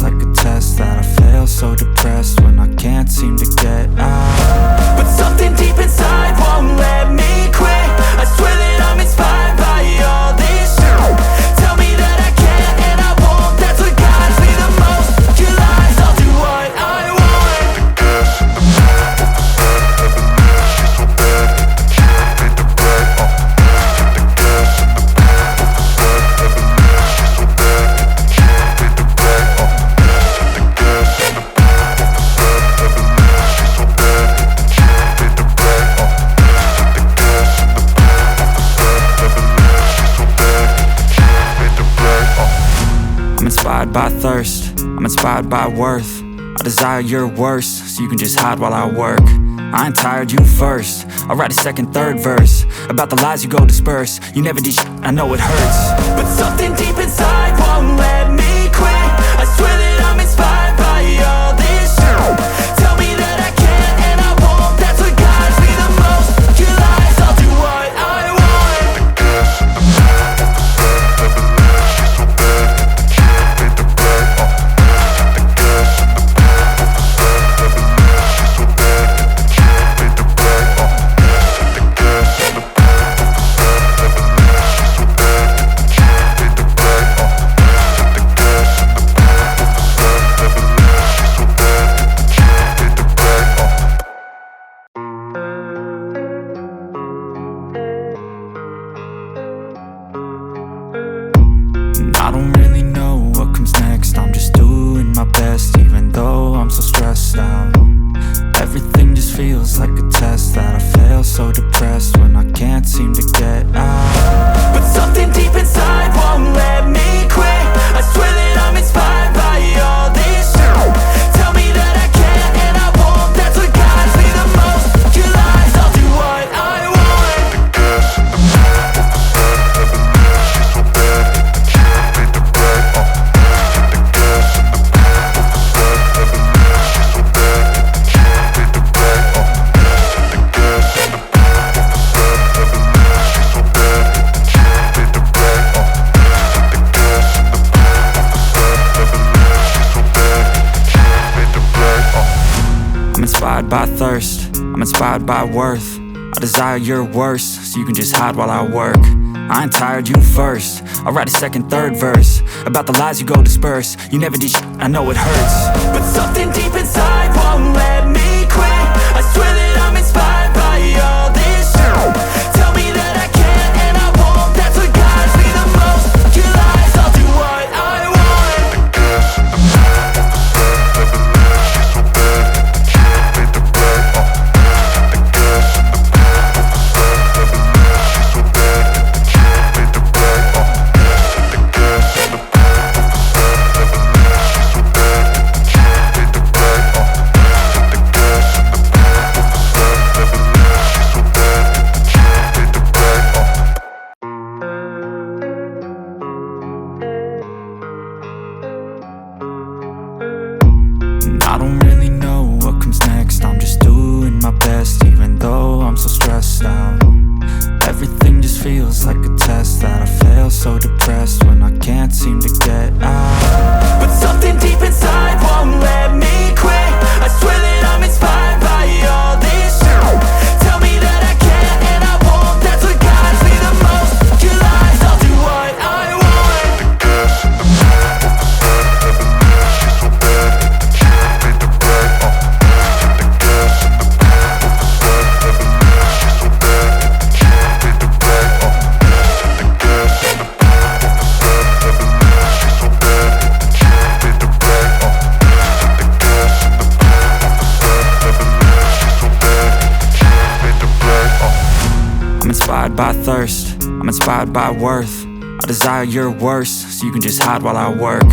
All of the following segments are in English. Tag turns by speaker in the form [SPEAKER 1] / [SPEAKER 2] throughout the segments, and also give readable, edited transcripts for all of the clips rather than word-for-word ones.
[SPEAKER 1] like a test that I fail, so depressed when I can't seem to get out. But something deep inside won't let me quit. I swear that I'm inspired by all this shit. Tell me that I can't and I won't, that's what guides me the most. Your lies, I'll do what I want. Inspired by thirst, I'm inspired by worth. I desire your worst, so you can just hide while I work. I ain't tired, you first. I'll write a second, third verse about the lies you go disperse. You never did shit, I know it hurts. But something deep inside won't let me quit. I swear that I'm inspired by all this shit. Tell me that I can't and I won't, that's what guides me the most. Your lies, I'll do what I want. I don't really know what comes next. I'm just doing my best, even though I'm so stressed out. Everything just feels like a test that I fail, so depressed when I can't seem to get out. But something deep inside won't let me quit. I swear that I'm inspired by all this shit. Tell me that I can't and I won't, that's what guides me the most. Your lies, I'll do what I want. I'm inspired by thirst, I'm inspired by worth. I desire your worst, so you can just hide while I work. I ain't tired, you first. I'll write a second, third verse about the lies you go disperse. You never did shit, I know it hurts. But something deep inside won't let me quit. I swear that I'm inspired by all this shit. Tell me that I can't and I won't, that's what guides me the most. Your lies, I'll do what I want. I don't really know what comes next. I'm just doing my best, even though I'm so stressed out. Everything just feels like a test that I fail, so depressed when I can't seem to get out. But something deep inside won't let me quit. I swear that I'm inspired by all this shit. Tell me that I can't and I won't, that's what guides me the most. Your lies, I'll do what I want. I'm inspired by thirst, I'm inspired by worth. I desire your worst, so you can just hide while I work.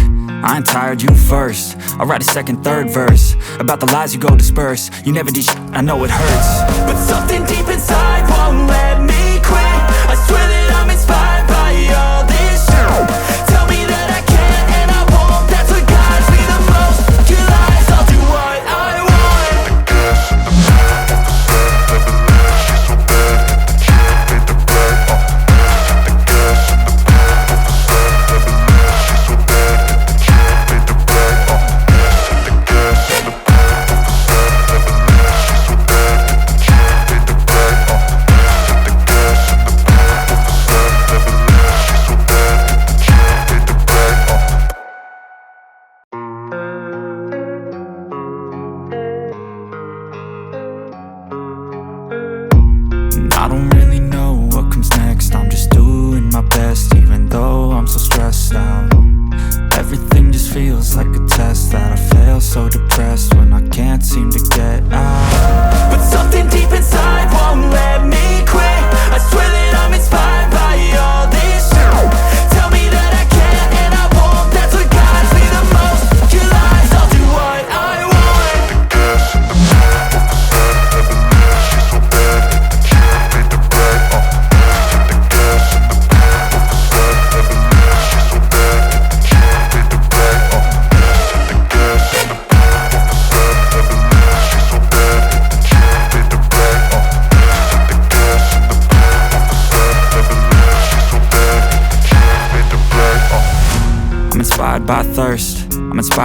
[SPEAKER 1] I ain't tired, you first. I'll write a second, third verse about the lies you go disperse. You never did shit, I know it hurts. But something deep inside won't let me quit. I swear that I'm inspired by all this shit. Tell me that I can't and I won't, that's what guides me the most. Your lies, I'll do what I want.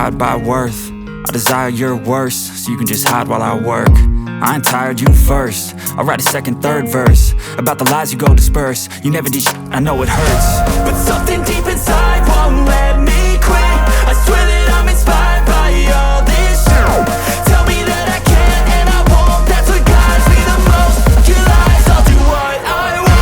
[SPEAKER 1] justified by worth. I desire your worst, so you can just hide while I work. I ain't tired, you first. I'll write a second, third verse about the lies you go disperse. You never did shit, I know it hurts, but something deep inside won't let me quit. I swear that I'm inspired by all this shit. Tell me that I can't and I won't. That's what guides me the most. Your lies, I'll do what I want.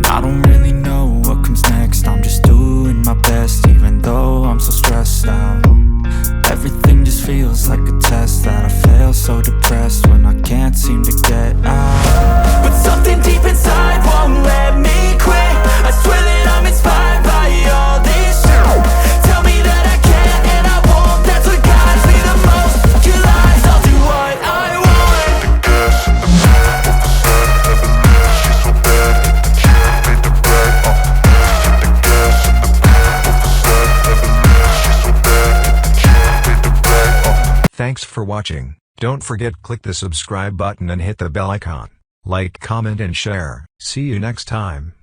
[SPEAKER 1] I don't really know what comes next. I'm just doing my best, even though I'm so stressed out. Everything just feels like a test that I fail, so depressed when I can't seem to get out. But something deep inside won't let me quit. I swear that I'm inspired by all this shit. Tell me that I can't and I won't. That's what guides me the most. Your lies, I'll do what I want.
[SPEAKER 2] Thanks for watching. Don't forget click the subscribe button and hit the bell icon. Like, comment and share. See you next time.